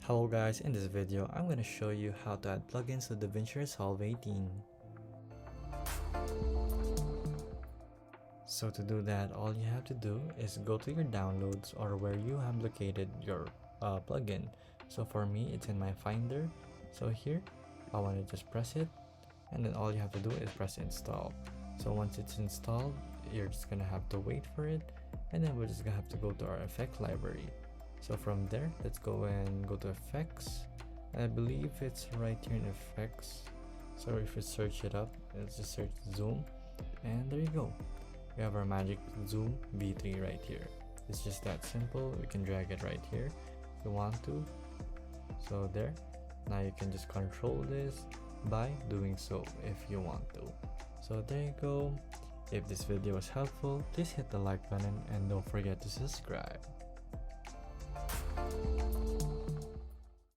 Hello guys, in this video I'm going to show you how to add plugins to DaVinci Resolve 18. So to do that, all you have to do is go to your downloads or where you have located your plugin. So for me, it's in my Finder. So here, I want to just press it, and then all you have to do is press install. So once it's installed, you're just going to have to wait for it, and then we're just going to have to go to our effect library. So from there, let's go and go to effects. I believe it's right here in effects. So if we search it up, let's just search zoom, and there you go. We have our magic zoom V3 right here. It's just that simple. We can drag it right here if you want to. So there. Now you can just control this by doing so if you want to. So there you go. If this video was helpful, please hit the like button and don't forget to subscribe.